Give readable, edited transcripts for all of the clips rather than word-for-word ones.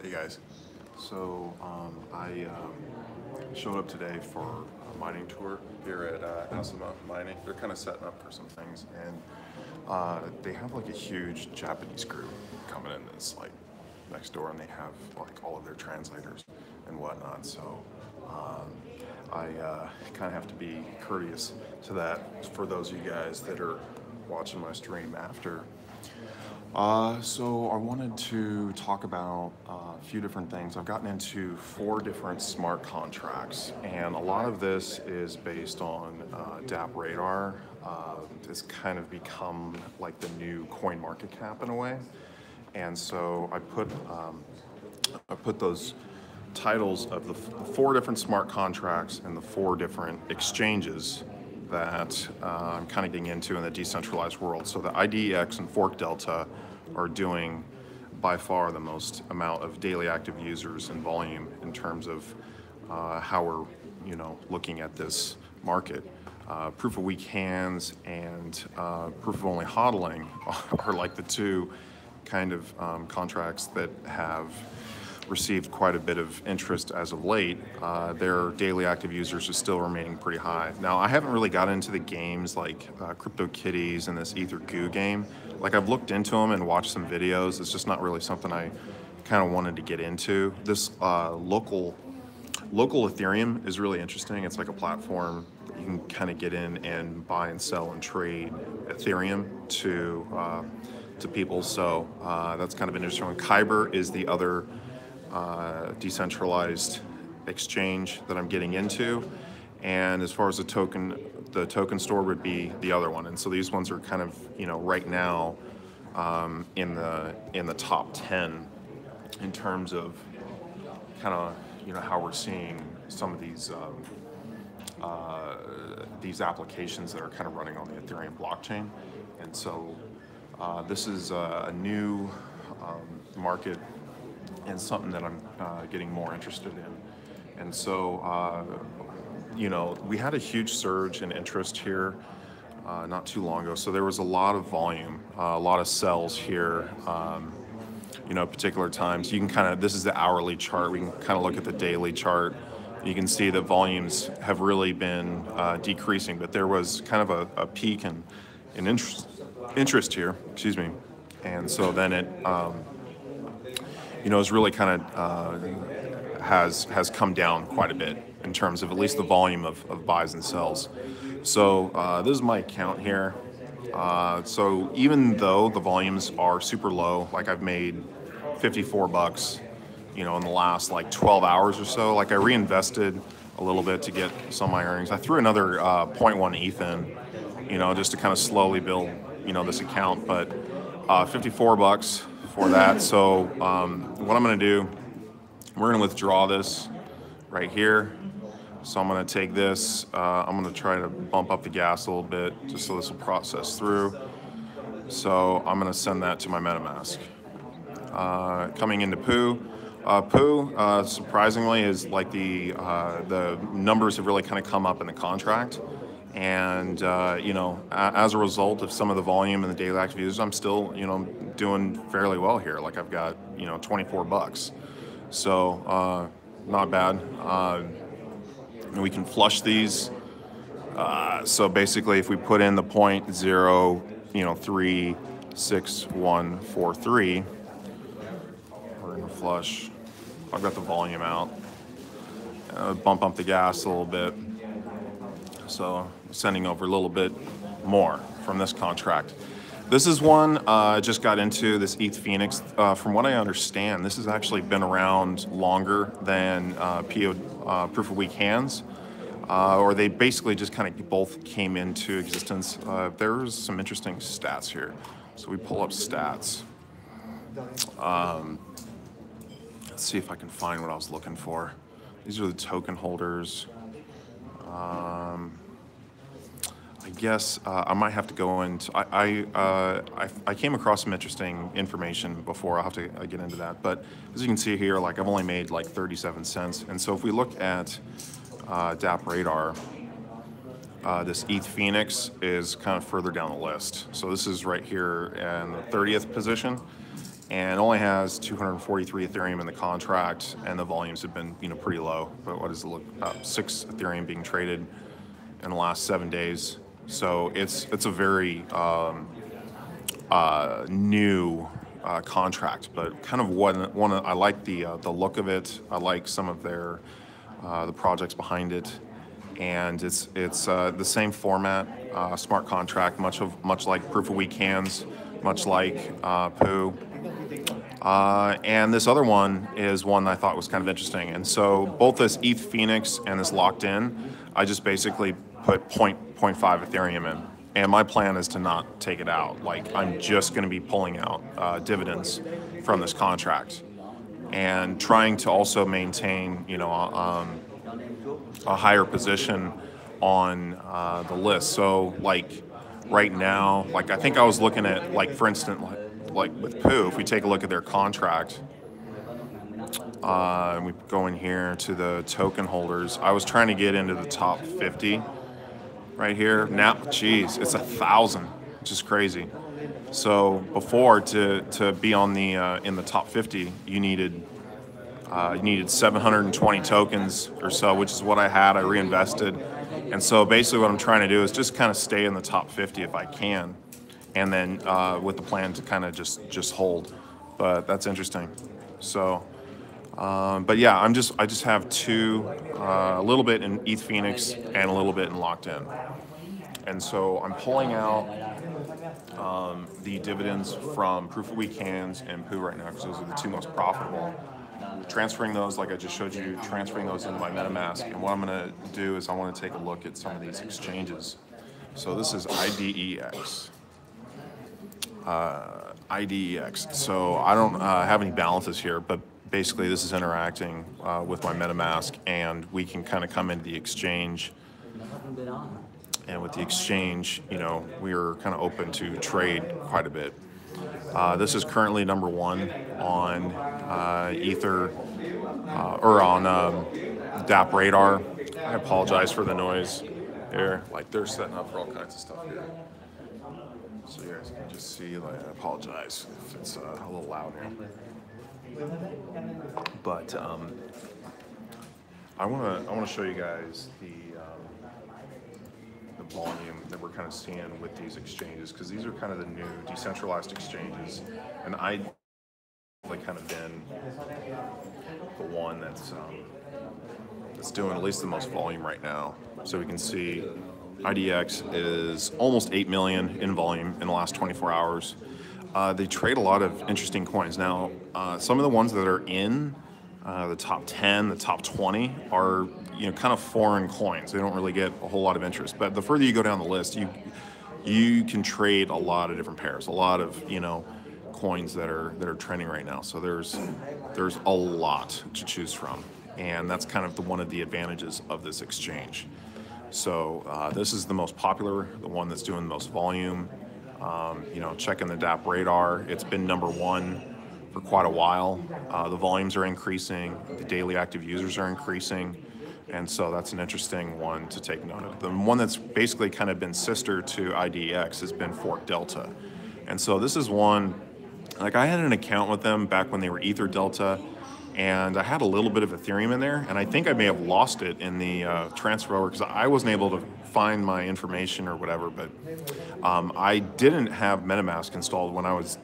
Hey guys, so I showed up today for a mining tour here at Asama Mining. They're kind of setting up for some things, and they have like a huge Japanese group coming in that's like next door, and they have like all of their translators and whatnot. So I kind of have to be courteous to that for those of you guys that are watching my stream after. So I wanted to talk about a few different things. I've gotten into 4 different smart contracts, and a lot of this is based on DApp Radar. It's kind of become like the new coin market cap in a way. And so I put those titles of the 4 different smart contracts and the 4 different exchanges that I'm kind of getting into in the decentralized world. So the IDEX and ForkDelta are doing by far the most amount of daily active users and volume in terms of how we're looking at this market. Proof of weak hands and proof of only hodling are like the 2 kind of contracts that have received quite a bit of interest as of late. Their daily active users are still remaining pretty high. Now, I haven't really got into the games like CryptoKitties and this Ether Goo game. Like, I've looked into them and watched some videos. It's just not really something I kind of wanted to get into. This local Ethereum is really interesting. It's like a platform that you can kind of get in and buy and sell and trade Ethereum to people. So that's kind of an interesting one. Kyber is the other decentralized exchange that I'm getting into, and as far as the token store would be the other one. And so these ones are kind of right now in the top 10 in terms of kind of how we're seeing some of these applications that are kind of running on the Ethereum blockchain. And so this is a new market and something that I'm getting more interested in. And so, we had a huge surge in interest here not too long ago. So there was a lot of volume, a lot of sells here, particular times. You can this is the hourly chart. We can kind of look at the daily chart. You can see that volumes have really been decreasing, but there was kind of a peak in interest here, excuse me. And so then it, it's really kind of has come down quite a bit in terms of at least the volume of buys and sells. So this is my account here. So even though the volumes are super low, like I've made 54 bucks, in the last like 12 hours or so, like I reinvested a little bit to get some of my earnings. I threw another 0.1 ETH in, just to kind of slowly build, this account, but 54 bucks for that. So what I'm going to do, we're going to withdraw this right here. So I'm going to take this, I'm going to try to bump up the gas a little bit just so this will process through. So I'm going to send that to my MetaMask. Coming into Pooh. Pooh, surprisingly, is like the numbers have really kind of come up in the contract. And, as a result of some of the volume and the daily active users, I'm still, doing fairly well here. Like I've got, 24 bucks. So, not bad. And we can flush these. So basically, if we put in the 0.036143, we're gonna flush. I've got the volume out. Bump up the gas a little bit. So sending over a little bit more from this contract. This is one I just got into, this EthPhoenix. From what I understand, this has actually been around longer than proof of weak hands, or they basically just kind of both came into existence. There's some interesting stats here. So we pull up stats. Let's see if I can find what I was looking for. These are the token holders. I guess I might have to go into. I came across some interesting information before. I'll have to get into that. But as you can see here, like I've only made like 37 cents. And so if we look at DApp Radar, this EthPhoenix is kind of further down the list. So this is right here in the 30th position. and only has 243 Ethereum in the contract, and the volumes have been, pretty low. But what does it look? About 6 Ethereum being traded in the last 7 days. So it's a very new contract, but kind of one I like the look of it. I like some of their the projects behind it, and it's the same format, smart contract, much like proof of weak hands, much like Pooh. And this other one is one I thought was kind of interesting. And so both this EthPhoenix and this LockedIn, I just basically put 0.5 Ethereum in. And my plan is to not take it out. Like, I'm just going to be pulling out dividends from this contract and trying to also maintain, a higher position on the list. So, like, right now, like, I think I was looking at, like, for instance, like with Pooh, if we take a look at their contract, and we go in here to the token holders, I was trying to get into the top 50 right here. Now, geez, it's 1,000, which is crazy. So before, to be on the in the top 50, you needed 720 tokens or so, which is what I had. I reinvested, and so basically what I'm trying to do is just kind of stay in the top 50 if I can, and then with the plan to kind of just hold. But that's interesting. So, but yeah, I just have two, a little bit in EthPhoenix and a little bit in LockedIn, and so I'm pulling out the dividends from Proof of Weak Hands and Pooh right now because those are the two most profitable. Transferring those, like I just showed you, transferring those into my MetaMask, and what I'm going to do is I want to take a look at some of these exchanges. So this is IDEX. IDEX. So I don't have any balances here, but basically this is interacting with my MetaMask, and we can kind of come into the exchange. And with the exchange, we're kind of open to trade quite a bit. This is currently number one on Ether or on DApp Radar. I apologize for the noise here. Like, they're setting up for all kinds of stuff here. So you guys can just see, like, I apologize if it's a little loud here. But I want to show you guys the volume that we're kind of seeing with these exchanges, because these are kind of the new decentralized exchanges, and I kind of been the one that's doing at least the most volume right now. So we can see IDEX is almost 8 million in volume in the last 24 hours. They trade a lot of interesting coins. Now, some of the ones that are in the top 10, the top 20 are kind of foreign coins. They don't really get a whole lot of interest. But the further you go down the list, you can trade a lot of different pairs, a lot of coins that are trending right now. So there's a lot to choose from, and that's kind of one of the advantages of this exchange. So this is the most popular, the one that's doing the most volume. Checking the DApp Radar, it's been number one for quite a while. The volumes are increasing, the daily active users are increasing, and so that's an interesting one to take note of. The one that's basically kind of been sister to IDEX has been ForkDelta. And so this is one, like, I had an account with them back when they were EtherDelta, and I had a little bit of Ethereum in there, and I think I may have lost it in the transfer over because I wasn't able to find my information or whatever, but I didn't have MetaMask installed when I was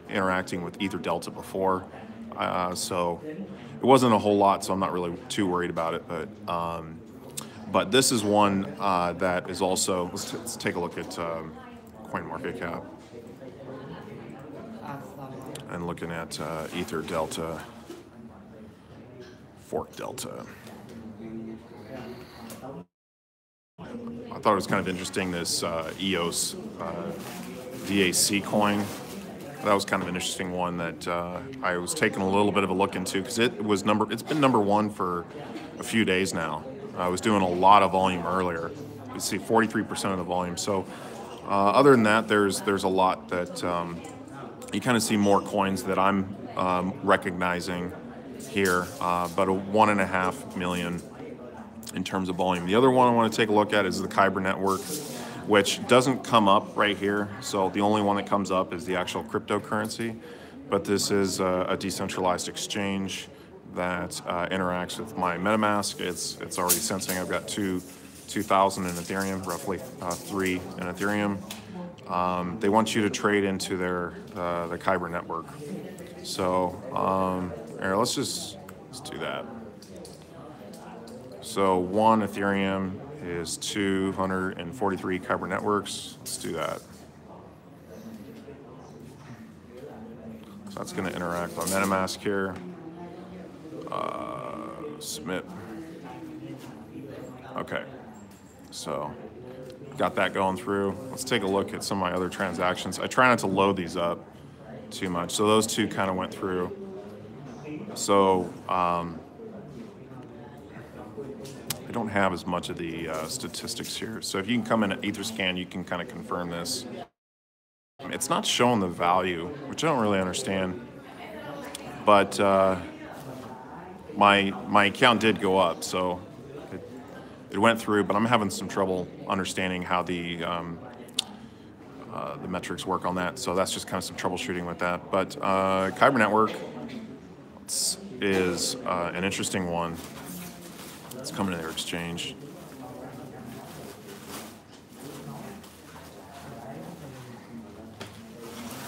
interacting with EtherDelta before, so it wasn't a whole lot, so I'm not really too worried about it. But this is one that is also, let's take a look at CoinMarketCap and looking at EtherDelta, ForkDelta. I thought it was kind of interesting, this EOS DAC coin. That was kind of an interesting one that I was taking a little bit of a look into, because it's been number one for a few days now. I was doing a lot of volume earlier. You see 43% of the volume. So other than that, there's a lot that you kind of see more coins that I'm recognizing here, but a 1.5 million in terms of volume. The other one I want to take a look at is the Kyber network, which doesn't come up right here. So the only one that comes up is the actual cryptocurrency. but this is a decentralized exchange that interacts with my MetaMask. It's already sensing I've got 2,000 in Ethereum, roughly 3 in Ethereum. They want you to trade into the Kyber network. So here, let's do that. So 1 Ethereum is 243 Kyber networks. Let's do that. So that's going to interact on MetaMask here. Submit. Okay, so got that going through. Let's take a look at some of my other transactions. I try not to load these up too much. So those two kind of went through. So I don't have as much of the statistics here. So if you can come in at etherscan, you can kind of confirm this. It's not showing the value, which I don't really understand. But my account did go up, so it went through. But I'm having some trouble understanding how the metrics work on that. So that's just kind of some troubleshooting with that. But Kyber network is an interesting one. It's coming to their exchange.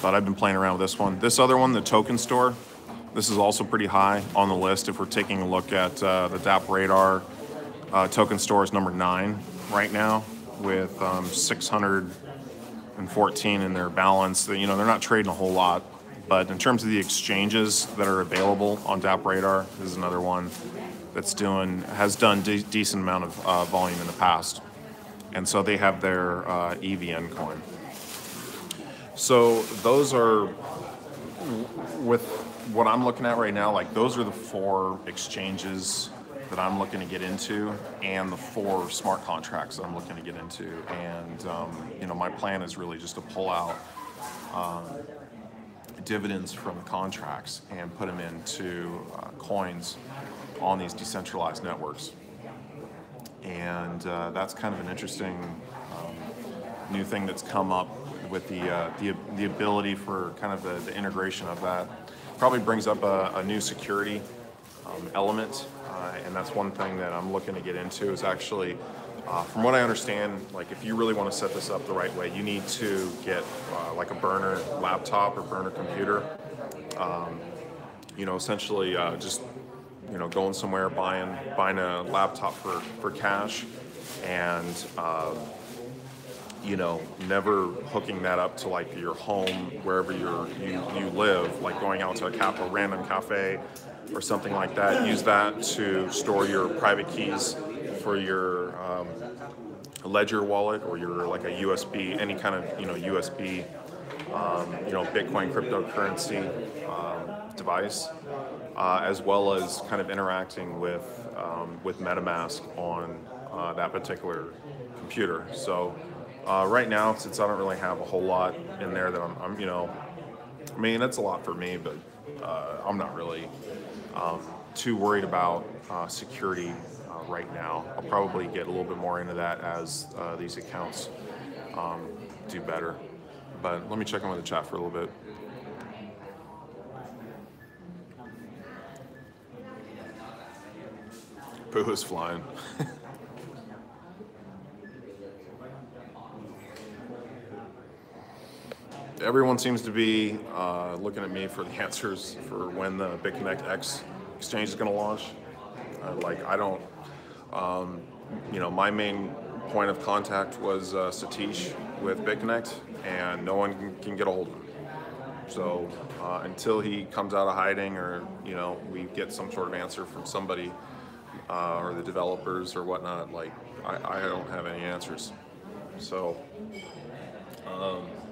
But I've been playing around with this one. This other one, the token store, this is also pretty high on the list. If we're taking a look at the DApp Radar, token store is number 9 right now with 614 in their balance. You know, they're not trading a whole lot, but in terms of the exchanges that are available on DApp Radar, this is another one that's has done decent amount of volume in the past. And so they have their EVN coin. So those are, with what I'm looking at right now, like those are the 4 exchanges that I'm looking to get into, and the 4 smart contracts that I'm looking to get into. And you know, my plan is really just to pull out dividends from the contracts and put them into coins on these decentralized networks. And that's kind of an interesting new thing that's come up with the ability for kind of the integration of that. Probably brings up a new security element, and that's one thing that I'm looking to get into is actually, from what I understand, like if you really want to set this up the right way, you need to get like a burner laptop or burner computer. You know, essentially just, you know, going somewhere, buying a laptop for cash, and you know, never hooking that up to like your home, wherever you live, like going out to a random cafe or something like that. Use that to store your private keys for your Ledger wallet, or your like a USB, any kind of, you know, USB, you know, Bitcoin cryptocurrency device, as well as kind of interacting with MetaMask on that particular computer. So right now, since I don't really have a whole lot in there that I'm you know, I mean, that's a lot for me, but I'm not really too worried about security right now. I'll probably get a little bit more into that as these accounts do better. But let me check in with the chat for a little bit. Pooh is flying. Everyone seems to be looking at me for the answers for when the BitConnect X exchange is going to launch. Like, I don't, you know, my main point of contact was Satish with BitConnect, and no one can get a hold of him. So until he comes out of hiding, or, you know, we get some sort of answer from somebody or the developers or whatnot, like, I don't have any answers. So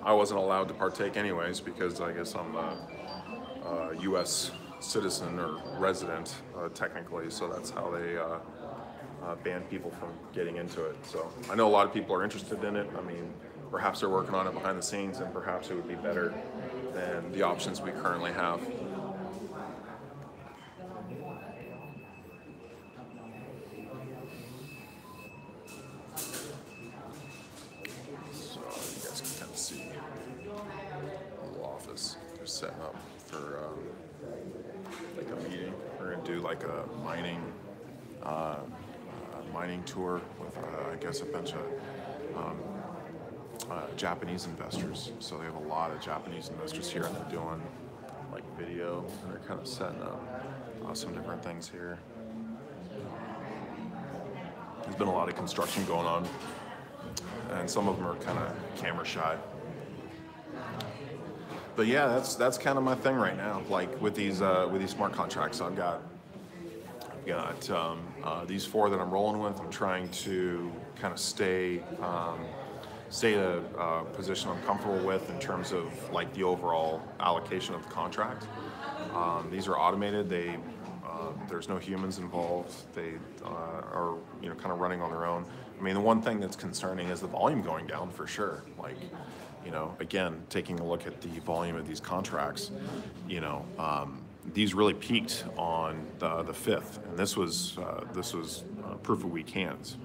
I wasn't allowed to partake anyways, because I guess I'm a U.S. citizen or resident technically, so that's how they ban people from getting into it. So I know a lot of people are interested in it. I mean, perhaps they're working on it behind the scenes, and perhaps it would be better than the options we currently have. So you guys can kind of see the little office they're setting up. for like a meeting. We're gonna do like a mining tour with I guess a bunch of Japanese investors. So they have a lot of Japanese investors here, and they're doing like video, and they're kind of setting up some different things here. There's been a lot of construction going on, and some of them are kind of camera shy. But yeah, that's kind of my thing right now. Like with these smart contracts, I've got these 4 that I'm rolling with. I'm trying to kind of stay a position I'm comfortable with in terms of like the overall allocation of the contract. These are automated. There's no humans involved. They are kind of running on their own. I mean, the one thing that's concerning is the volume going down for sure. Like, again, taking a look at the volume of these contracts, these really peaked on the 5th, and this was proof of weak hands.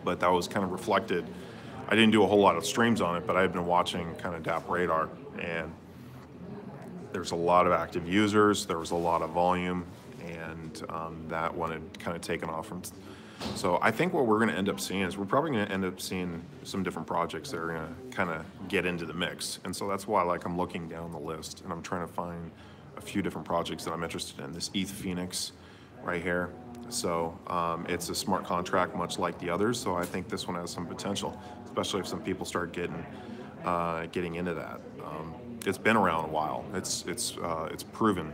But that was kind of reflected. I didn't do a whole lot of streams on it, but I've been watching kind of DApp Radar, and there's a lot of active users. There was a lot of volume, and that one had kind of taken off from. So I think what we're going to end up seeing is we're probably going to end up seeing some different projects that are going to kind of get into the mix. And so that's why I'm looking down the list, and I'm trying to find a few different projects that I'm interested in. This EthPhoenix right here. So it's a smart contract much like the others. So I think this one has some potential, especially if some people start getting into that. It's been around a while. It's proven.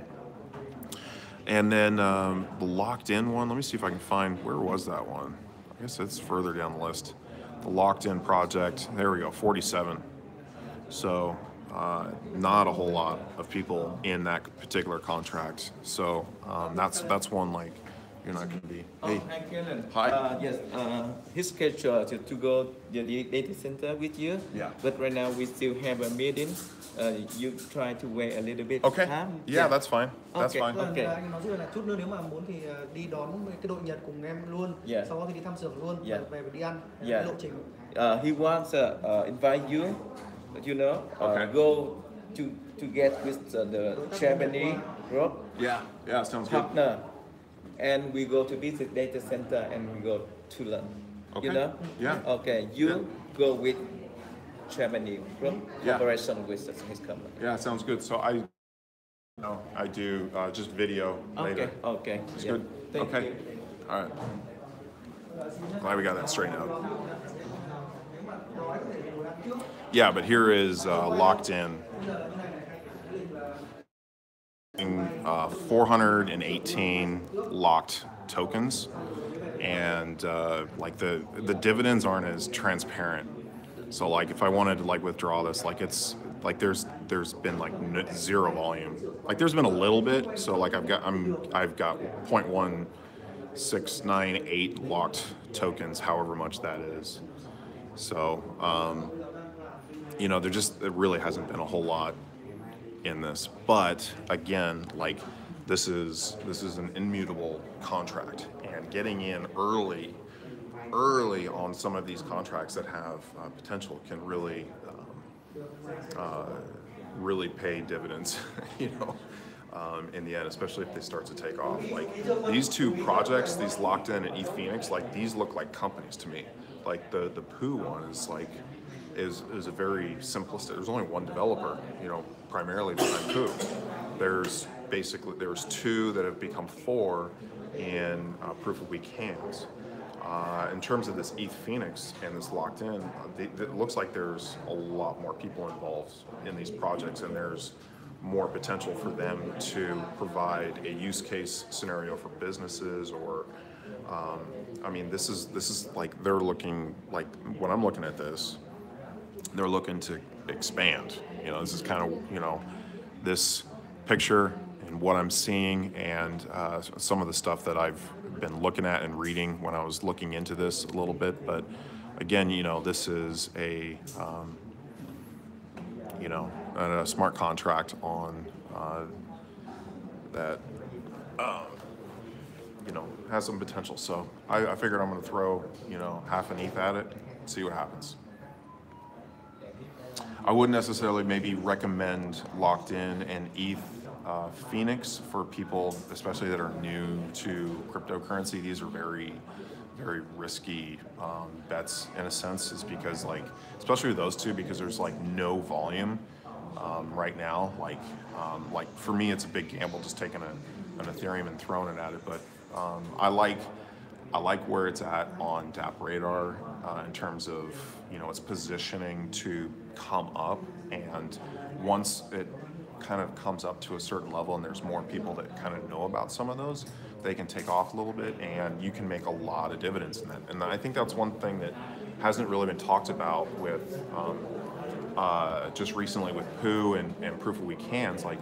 And then the locked-in one, let me see if I can find, where was that one? I guess it's further down the list. The locked-in project, there we go, 47. So not a whole lot of people in that particular contract. So that's one like you're not going to be. Hey. Hi, Kellen. Hi. Yes, his schedule to go to the data center with you. Yeah. But right now we still have a meeting. You try to wait a little bit. Okay. Yeah, that's fine. That's Okay. fine. Okay. Anh nói là chút nữa nếu mà muốn thì đi đón cái đội Nhật cùng em luôn. Yeah. Sau đó thì đi thăm xưởng luôn. Yeah. Về đi ăn. Yeah. Cái lộ trình. He wants invite you. Okay. Go to get with the Japanese group Yeah, sounds good. partner, and we go to visit data center and we go to learn. Okay. Yeah. Okay. You go with Japanese group Yeah. cooperation with his company. Yeah, sounds good. So I do just video later. Okay. It's Yeah. good. Thank Okay. you. All right. Glad we got that straightened out. Yeah, but here is locked in. 418 locked tokens, and like the dividends aren't as transparent. So like if I wanted to like withdraw this, like it's like there's been like zero volume. Like there's been a little bit. So like I've got 0.1698 locked tokens, however much that is. So there really hasn't been a whole lot in this. But again, like this is an immutable contract, and getting in early on some of these contracts that have potential can really pay dividends, in the end, especially if they start to take off. Like these 2 projects, these locked-in and EthPhoenix, like these look like companies to me. Like the Pooh one is a very simplistic. There's only one developer, primarily behind Pooh. There's 2 that have become 4 in proof of weak hands. In terms of this EthPhoenix and this locked in, it looks like there's a lot more people involved in these projects, and there's more potential for them to provide a use case scenario for businesses, or this is like they're looking, like when I'm looking at this, they're looking to expand. This is kind of this picture and what I'm seeing, and some of the stuff that I've been looking at and reading when I was looking into this a little bit. But again, this is a smart contract on that has some potential. So I figured I'm going to throw half an ETH at it, see what happens. I wouldn't necessarily maybe recommend locked in and ETH Phoenix, for people, especially that are new to cryptocurrency, these are very, very risky bets in a sense, is because like, especially with those two, because there's like no volume right now. Like for me, it's a big gamble just taking an Ethereum and throwing it at it. But I like where it's at on DApp radar in terms of, you know, its positioning to come up, and once it kind of comes up to a certain level and there's more people that kind of know about some of those, they can take off a little bit and you can make a lot of dividends in that. And I think that's one thing that hasn't really been talked about with just recently with Pooh and Proof of Weak Hands. Like,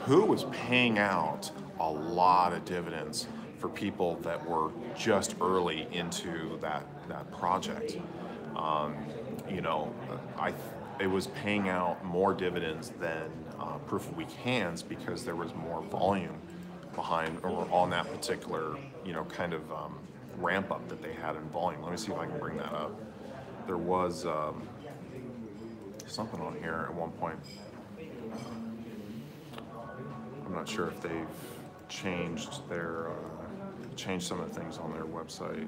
Pooh was paying out a lot of dividends for people that were just early into that project. You know, it was paying out more dividends than Proof of Weak Hands because there was more volume behind or on that particular, you know, kind of ramp up that they had in volume. Let me see if I can bring that up. There was something on here at one point. I'm not sure if they've changed their changed some of the things on their website.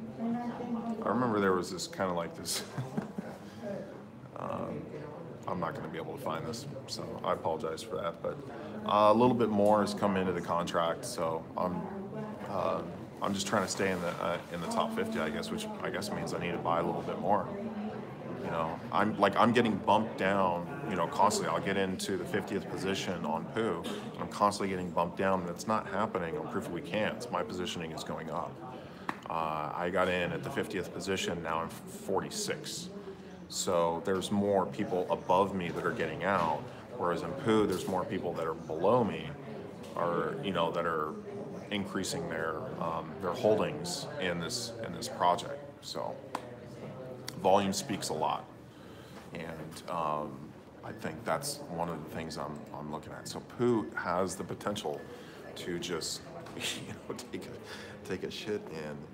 I remember there was this kind of like this. I'm not going to be able to find this, so I apologize for that. But a little bit more has come into the contract, so I'm just trying to stay in the top 50, I guess, which I guess means I need to buy a little bit more. You know, I'm getting bumped down, you know, constantly. I'll get into the 50th position on Pooh, and I'm constantly getting bumped down. That's not happening on Proof of Weak Hands. My positioning is going up. I got in at the 50th position, now I'm 46. So there's more people above me that are getting out, whereas in Pooh, there's more people that are below me, or, you know, that are increasing their holdings in this project. So volume speaks a lot, and I think that's one of the things I'm looking at. So Pooh has the potential to just, you know, take a shit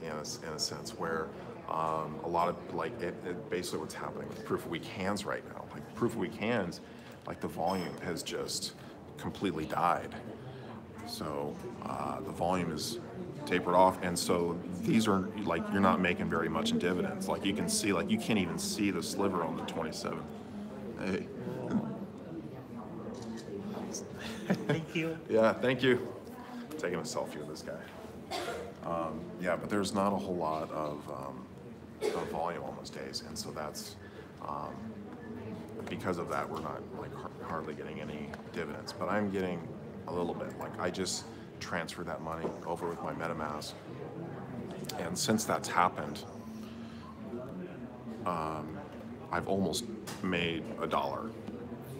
in a sense, where a lot of, like, it basically what's happening with Proof of Weak Hands right now. Like, Proof of Weak Hands, like, the volume has just completely died. So the volume is tapered off, and so these are, like, you're not making very much in dividends. Like, you can see, like, you can't even see the sliver on the 27th. Hey. Thank you. Yeah, thank you. Taking a selfie with this guy. Yeah, but there's not a whole lot of volume on those days, and so that's because of that, we're not, like, hardly getting any dividends. But I'm getting a little bit. Like, I just transferred that money over with my MetaMask, and since that's happened, I've almost made $1.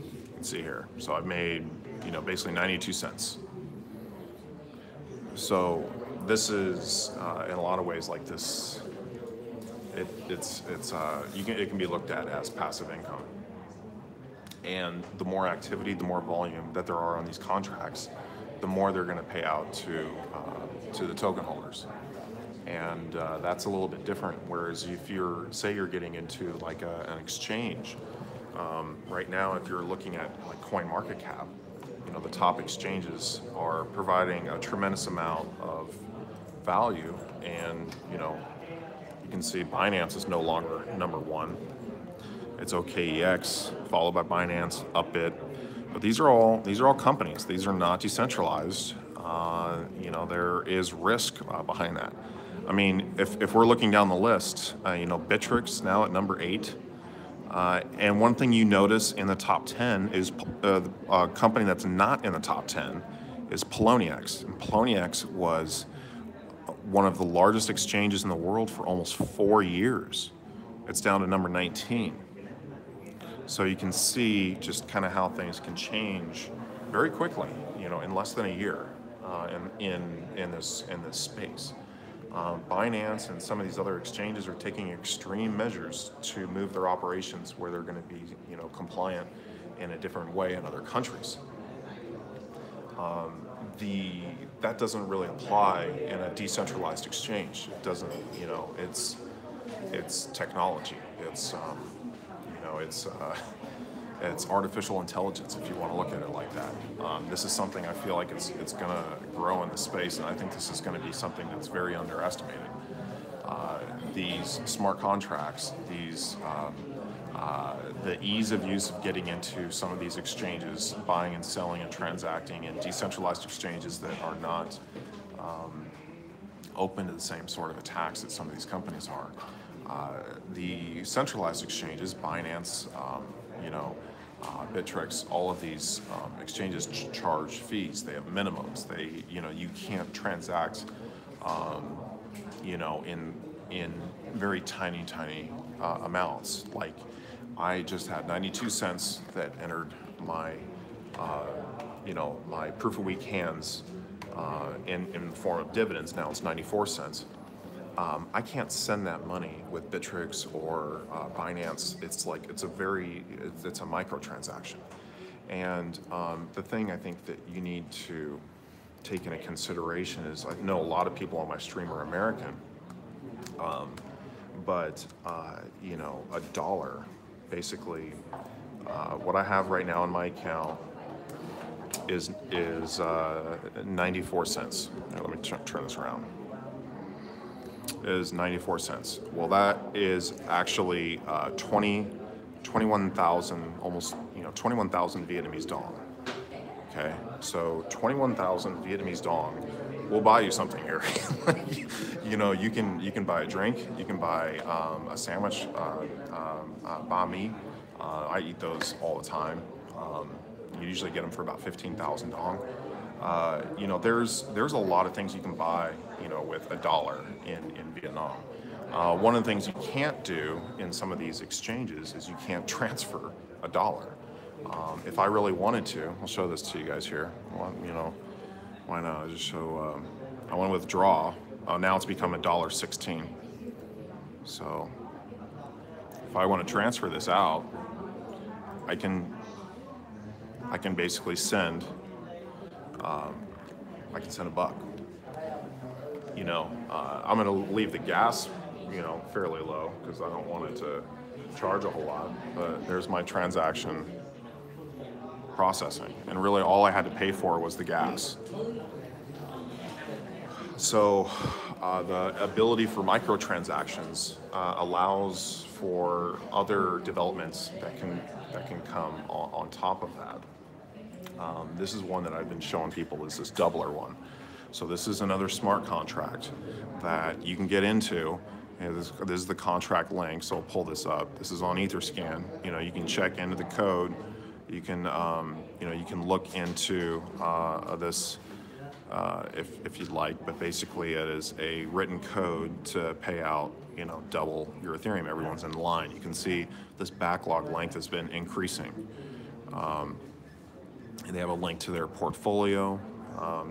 You can see here. So I've made, you know, basically 92 cents. So this is, in a lot of ways, like this, it can be looked at as passive income. And the more activity, the more volume that there are on these contracts, the more they're going to pay out to the token holders. And that's a little bit different. Whereas if say you're getting into like an exchange, right now, if you're looking at like CoinMarketCap, you know, the top exchanges are providing a tremendous amount of value, and, you know, you can see Binance is no longer #1. It's OKEX, followed by Binance, Upbit. But these are all companies. These are not decentralized. You know, there is risk behind that. I mean, if we're looking down the list, you know, Bittrex now at #8. And one thing you notice in the top 10 is a company that's not in the top 10 is PoWH. And PoWH was one of the largest exchanges in the world for almost 4 years. It's down to #19. So you can see just kind of how things can change very quickly, you know, in less than a year in this space. Binance and some of these other exchanges are taking extreme measures to move their operations where they're going to be, you know, compliant in a different way in other countries. That doesn't really apply in a decentralized exchange. It doesn't, you know, it's technology. It's you know, it's artificial intelligence, if you want to look at it like that. This is something I feel like it's going to grow in the space, and I think this is going to be something that's very underestimated. These smart contracts, the ease of use of getting into some of these exchanges, buying and selling and transacting in decentralized exchanges that are not open to the same sort of attacks that some of these companies are. The centralized exchanges, Binance, Bittrex, all of these exchanges charge fees. They have minimums. You can't transact, in very tiny amounts. Like, I just had 92 cents that entered my, my proof of week hands in the form of dividends. Now it's 94 cents. I can't send that money with Bittrex or Binance. It's a microtransaction. And the thing I think that you need to take into consideration is, I know a lot of people on my stream are American, but a dollar, basically, what I have right now in my account is 94 cents. Now, let me turn this around. Is 94 cents. Well, that is actually 21,000, almost 21,000 Vietnamese dong. Okay, so 21,000 Vietnamese dong will buy you something here. You can buy a drink, you can buy a sandwich, banh mi. I eat those all the time. You usually get them for about 15,000 dong. There's a lot of things you can buy, with a dollar in Vietnam. One of the things you can't do in some of these exchanges is you can't transfer a dollar. If I really wanted to, I'll show this to you guys here. Well, why not? I just show. I want to withdraw. Now it's become $1.16. So if I want to transfer this out, I can basically send. I can send $1. I'm going to leave the gas, fairly low because I don't want it to charge a whole lot. But there's my transaction processing, and really all I had to pay for was the gas. So the ability for microtransactions allows for other developments that can come on top of that. This is one that I've been showing people, is this doubler one. So this is another smart contract that you can get into. This is the contract link, so I'll pull this up. This is on etherscan. You can check into the code. You can you can look into this if you'd like, but basically it is a written code to pay out double your Ethereum. Everyone's in line. You can see this backlog length has been increasing. And they have a link to their portfolio.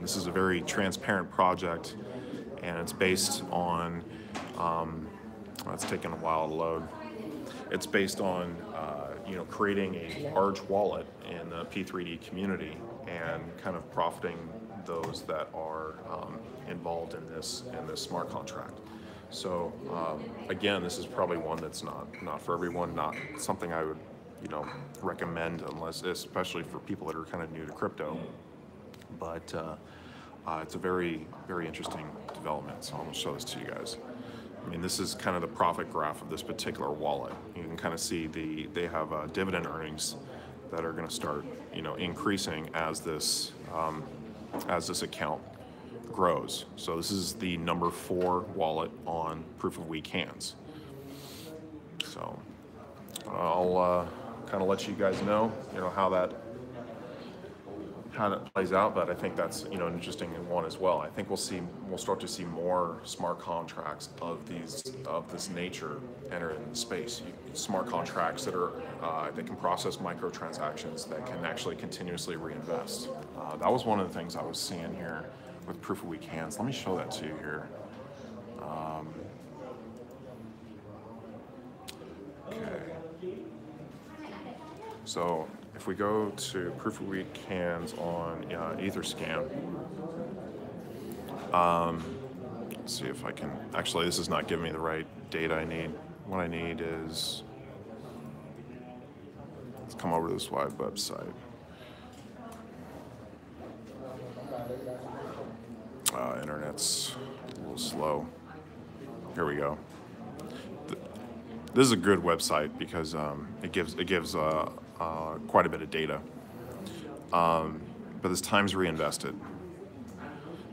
This is a very transparent project, and it's based on, it's taken a while to load. It's based on, creating a large wallet in the P3D community and kind of profiting those that are involved in this smart contract. So again, this is probably one that's not for everyone, not something I would recommend especially for people that are kind of new to crypto. But it's a very, very interesting development. So I'm going to show this to you guys. I mean, this is kind of the profit graph of this particular wallet. You can kind of see they have dividend earnings that are going to start, increasing as this account grows. So this is the number 4 wallet on proof of week hands. So I'll kind of let you guys know, how that plays out, but I think that's an interesting one as well. I think we'll start to see more smart contracts of this nature enter in the space. Smart contracts that are that can process microtransactions, that can actually continuously reinvest. That was one of the things I was seeing here with proof of week hands. Let me show that to you here. Okay. So if we go to proof of week hands on etherscan, let's see if I can, actually this is not giving me the right data I need. What I need is, it's come over to this website. Internet's a little slow. Here we go. This is a good website because it gives quite a bit of data. But this time's reinvested.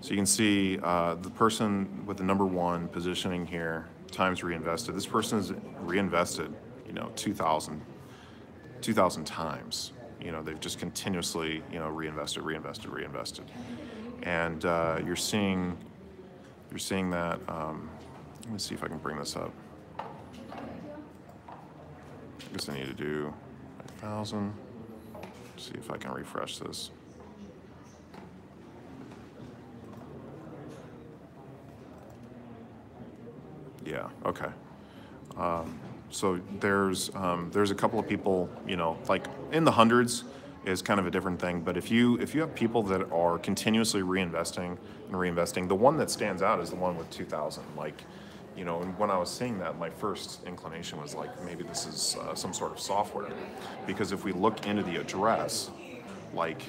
So you can see the person with the number 1 positioning here, times reinvested. This person is reinvested, 2,000 times. They've just continuously, reinvested. And you're seeing that. Let me see if I can bring this up. I guess I need to do 1,000. See if I can refresh this. Yeah, okay. So there's a couple of people, like in the hundreds is kind of a different thing. But if you have people that are continuously reinvesting, the one that stands out is the one with 2,000. Like, and when I was seeing that, my first inclination was like, maybe this is some sort of software, because if we look into the address, like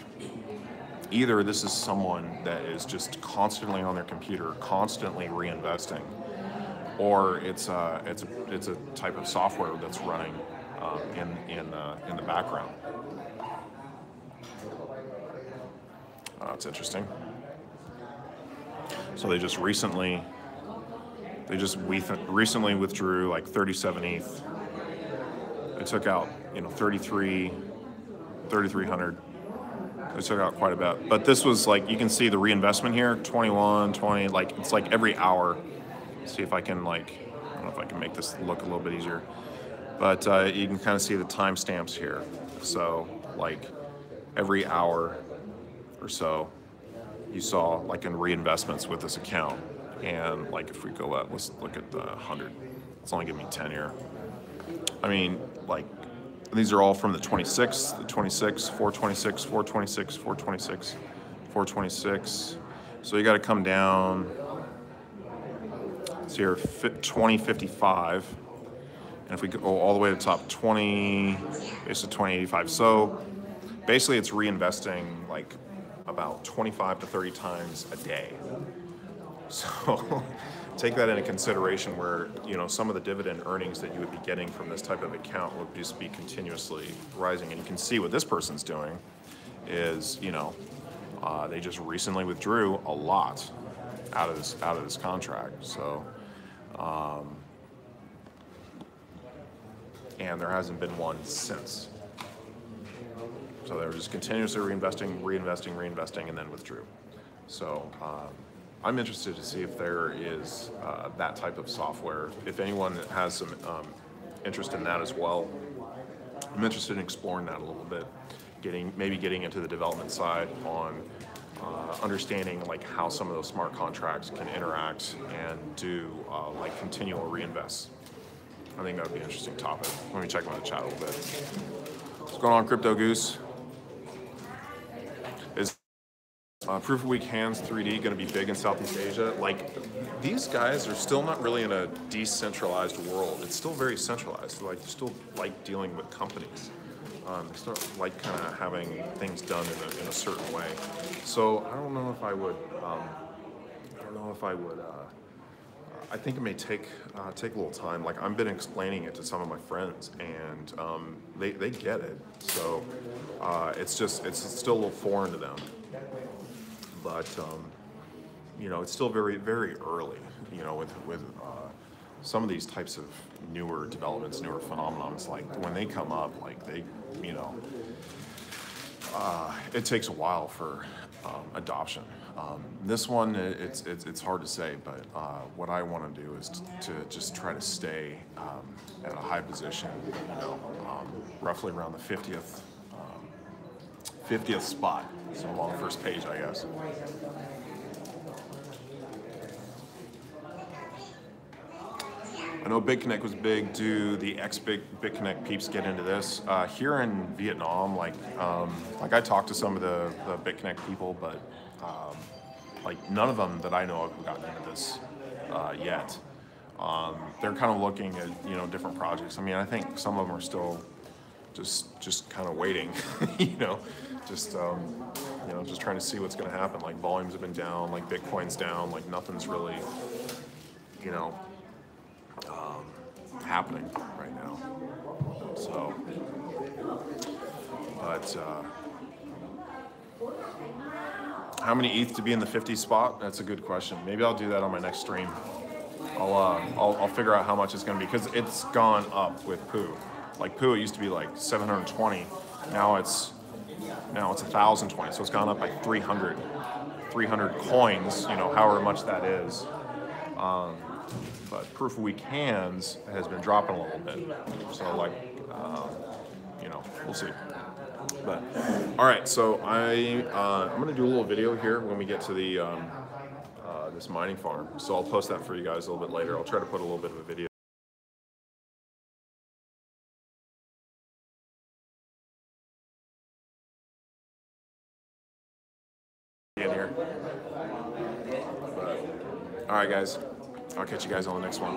either this is someone that is just constantly on their computer, constantly reinvesting, or it's a type of software that's running in the background. It's interesting. So they just recently withdrew like 37 ETH. They took out 3,300. They took out quite a bit. But this was like, you can see the reinvestment here, 21, 20, like it's like every hour. See if I can I don't know if I can make this look a little bit easier, but you can kind of see the timestamps here. So like every hour or so, you saw like in reinvestments with this account. And like if we go up, let's look at the 100. It's only giving me 10 here. I mean, like these are all from the 26th, the 26th, 426, 426, 426, 426. So you got to come down. It's here, 2055. And if we go all the way to the top, basically 2085. So basically it's reinvesting like about 25 to 30 times a day. So take that into consideration where, some of the dividend earnings that you would be getting from this type of account would just be continuously rising. And you can see what this person's doing is, they just recently withdrew a lot out of this contract. So, and there hasn't been one since. So they were just continuously reinvesting, and then withdrew. So I'm interested to see if there is that type of software. If anyone has some interest in that as well, I'm interested in exploring that a little bit, maybe getting into the development side on understanding like how some of those smart contracts can interact and do like continual reinvests. I think that would be an interesting topic. Let me check my chat a little bit. What's going on, Crypto Goose? Is Proof of Week Hands 3D going to be big in Southeast Asia? Like, these guys are still not really in a decentralized world. It's still very centralized. Like, they're still like dealing with companies. They still like kind of having things done in a certain way. So I don't know if I would. I think it may take a little time. Like, I've been explaining it to some of my friends, and they get it. So it's still a little foreign to them. But it's still very, very early. With some of these types of newer developments, newer phenomena. It's like when they come up, like they, it takes a while for adoption. This one, it's hard to say, but what I want to do is to just try to stay at a high position, roughly around the 50th spot. So I'm on the first page, I guess. I know BitConnect was big. Do the ex-BitConnect peeps get into this? Here in Vietnam, like I talked to some of the BitConnect people, but like none of them that I know of have gotten into this yet. They're kind of looking at different projects. I mean, I think some of them are still just kind of waiting, just just trying to see what's going to happen. Like volumes have been down, like Bitcoin's down, like nothing's really, happening right now. So, but how many ETH to be in the 50 spot? That's a good question. Maybe I'll do that on my next stream. I'll figure out how much it's going to be, because it's gone up with Pooh. Like Pooh, it used to be like 720. Now it's 1,020. So it's gone up by 300 coins. However much that is. But proof of weak hands has been dropping a little bit. So we'll see. But all right, so I'm gonna do a little video here when we get to the this mining farm. So I'll post that for you guys a little bit later. I'll try to put a little bit of a video in here. But, all right, guys. I'll catch you guys on the next one.